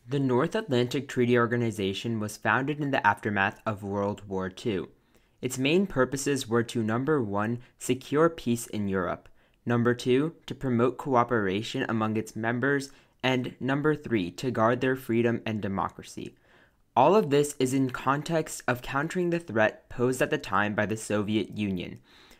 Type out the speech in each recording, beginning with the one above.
The North Atlantic Treaty Organization was founded in the aftermath of World War II. Its main purposes were to number 1, secure peace in Europe, number 2, to promote cooperation among its members, and number 3, to guard their freedom and democracy. All of this is in context of countering the threat posed at the time by the Soviet Union.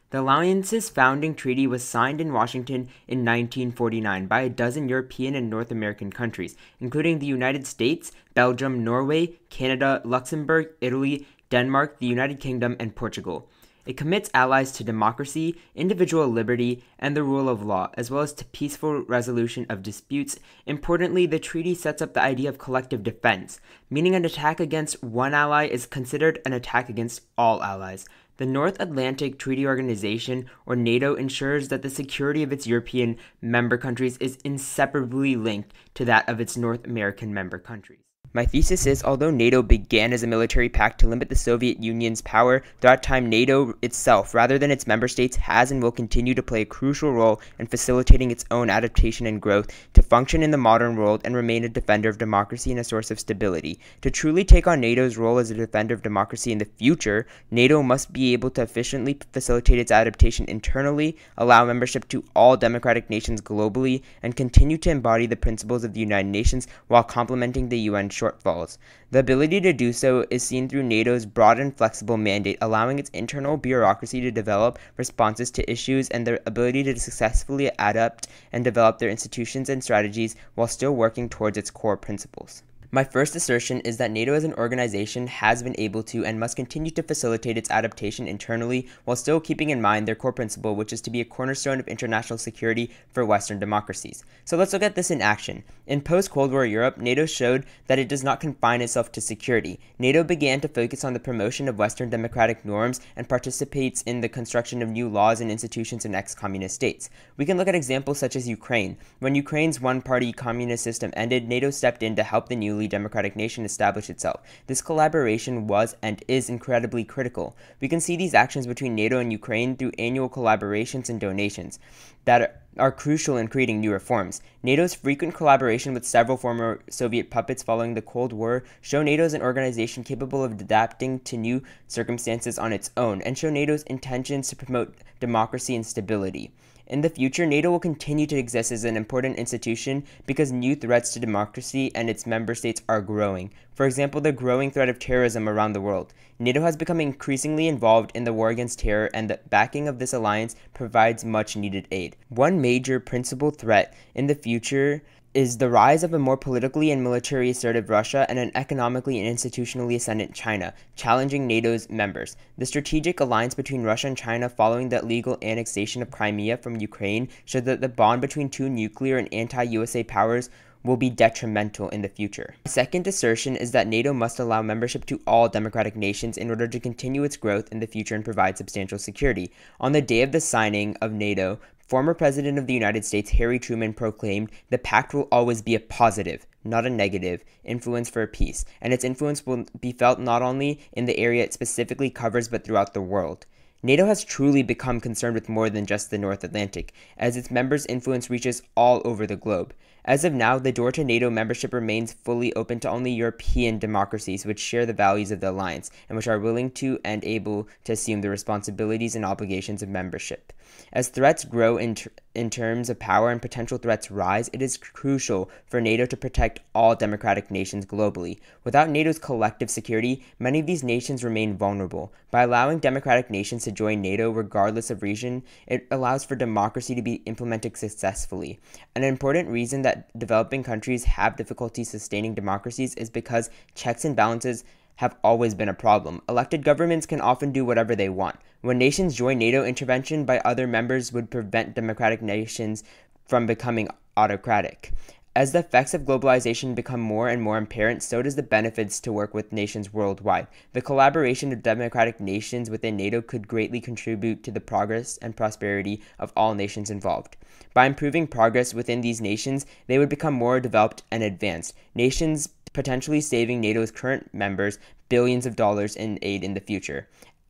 The Alliance's founding treaty was signed in Washington in 1949 by a dozen European and North American countries, including the United States, Belgium, Norway, Canada, Luxembourg, Italy, Denmark, the United Kingdom, and Portugal. It commits allies to democracy, individual liberty, and the rule of law, as well as to peaceful resolution of disputes. Importantly, the treaty sets up the idea of collective defense, meaning an attack against one ally is considered an attack against all allies. The North Atlantic Treaty Organization, or NATO, ensures that the security of its European member countries is inseparably linked to that of its North American member countries. My thesis is, although NATO began as a military pact to limit the Soviet Union's power, throughout time NATO itself, rather than its member states, has and will continue to play a crucial role in facilitating its own adaptation and growth to function in the modern world and remain a defender of democracy and a source of stability. To truly take on NATO's role as a defender of democracy in the future, NATO must be able to efficiently facilitate its adaptation internally, allow membership to all democratic nations globally, and continue to embody the principles of the United Nations while complementing the UN shortfalls. The ability to do so is seen through NATO's broad and flexible mandate, allowing its internal bureaucracy to develop responses to issues and their ability to successfully adapt and develop their institutions and strategies while still working towards its core principles. My first assertion is that NATO as an organization has been able to and must continue to facilitate its adaptation internally while still keeping in mind their core principle, which is to be a cornerstone of international security for Western democracies. So let's look at this in action. In post-Cold War Europe, NATO showed that it does not confine itself to security. NATO began to focus on the promotion of Western democratic norms and participates in the construction of new laws and institutions in ex-communist states. We can look at examples such as Ukraine. When Ukraine's one-party communist system ended, NATO stepped in to help the newly democratic nation establish itself. This collaboration was and is incredibly critical. We can see these actions between NATO and Ukraine through annual collaborations and donations that are crucial in creating new reforms. NATO's frequent collaboration with several former Soviet puppets following the Cold War show NATO as an organization capable of adapting to new circumstances on its own and show NATO's intentions to promote democracy and stability. In the future, NATO will continue to exist as an important institution because new threats to democracy and its member states are growing. For example, the growing threat of terrorism around the world. NATO has become increasingly involved in the war against terror, and the backing of this alliance provides much-needed aid. One major principal threat in the future is the rise of a more politically and militarily assertive Russia and an economically and institutionally ascendant China, challenging NATO's members. The strategic alliance between Russia and China following the illegal annexation of Crimea from Ukraine showed that the bond between two nuclear and anti-USA powers will be detrimental in the future. My second assertion is that NATO must allow membership to all democratic nations in order to continue its growth in the future and provide substantial security. On the day of the signing of NATO, former President of the United States Harry Truman proclaimed, "The pact will always be a positive, not a negative, influence for peace, and its influence will be felt not only in the area it specifically covers but throughout the world." NATO has truly become concerned with more than just the North Atlantic, as its members' influence reaches all over the globe. As of now, the door to NATO membership remains fully open to only European democracies which share the values of the alliance and which are willing to and able to assume the responsibilities and obligations of membership. As threats grow in terms of power and potential threats rise, it is crucial for NATO to protect all democratic nations globally. Without NATO's collective security, many of these nations remain vulnerable. By allowing democratic nations to join NATO regardless of region, it allows for democracy to be implemented successfully. An important reason that developing countries have difficulty sustaining democracies is because checks and balances have always been a problem. Elected governments can often do whatever they want. When nations join NATO, intervention by other members would prevent democratic nations from becoming autocratic. As the effects of globalization become more and more apparent, so does the benefits to work with nations worldwide. The collaboration of democratic nations within NATO could greatly contribute to the progress and prosperity of all nations involved. By improving progress within these nations, they would become more developed and advanced. Nations potentially saving NATO's current members billions of dollars in aid in the future.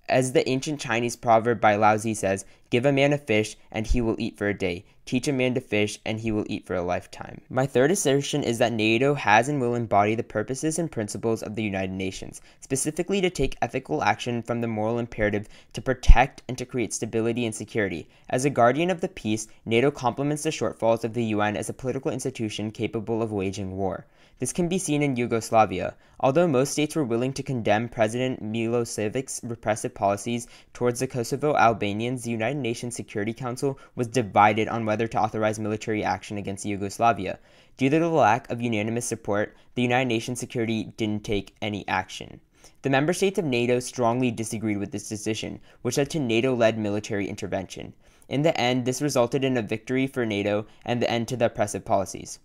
As the ancient Chinese proverb by Lao Tzu says, "Give a man a fish, and he will eat for a day. teach a man to fish, and he will eat for a lifetime. My third assertion is that NATO has and will embody the purposes and principles of the United Nations, specifically to take ethical action from the moral imperative to protect and to create stability and security. As a guardian of the peace, NATO complements the shortfalls of the UN as a political institution capable of waging war. This can be seen in Yugoslavia. Although most states were willing to condemn President Milosevic's repressive policies towards the Kosovo Albanians, the United Nations Security Council was divided on whether to authorize military action against Yugoslavia. Due to the lack of unanimous support, the United Nations Security didn't take any action. The member states of NATO strongly disagreed with this decision, which led to NATO-led military intervention. In the end, this resulted in a victory for NATO and the end to the oppressive policies.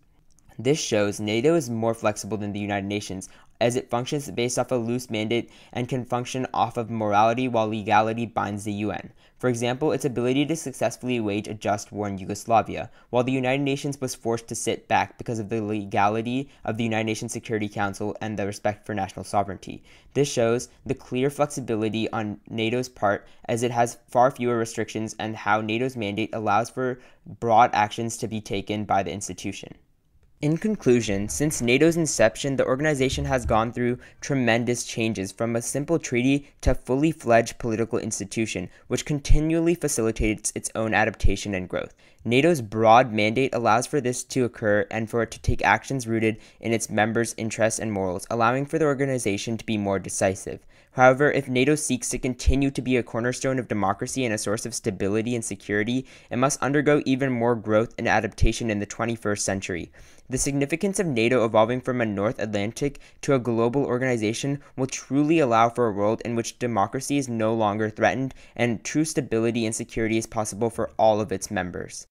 This shows NATO is more flexible than the United Nations, as it functions based off a loose mandate and can function off of morality while legality binds the UN. For example, its ability to successfully wage a just war in Yugoslavia, while the United Nations was forced to sit back because of the legality of the United Nations Security Council and the respect for national sovereignty. This shows the clear flexibility on NATO's part, as it has far fewer restrictions, and how NATO's mandate allows for broad actions to be taken by the institution. In conclusion, since NATO's inception, the organization has gone through tremendous changes from a simple treaty to a fully fledged political institution, which continually facilitates its own adaptation and growth. NATO's broad mandate allows for this to occur and for it to take actions rooted in its members' interests and morals, allowing for the organization to be more decisive. However, if NATO seeks to continue to be a cornerstone of democracy and a source of stability and security, it must undergo even more growth and adaptation in the 21st century. The significance of NATO evolving from a North Atlantic to a global organization will truly allow for a world in which democracy is no longer threatened and true stability and security is possible for all of its members.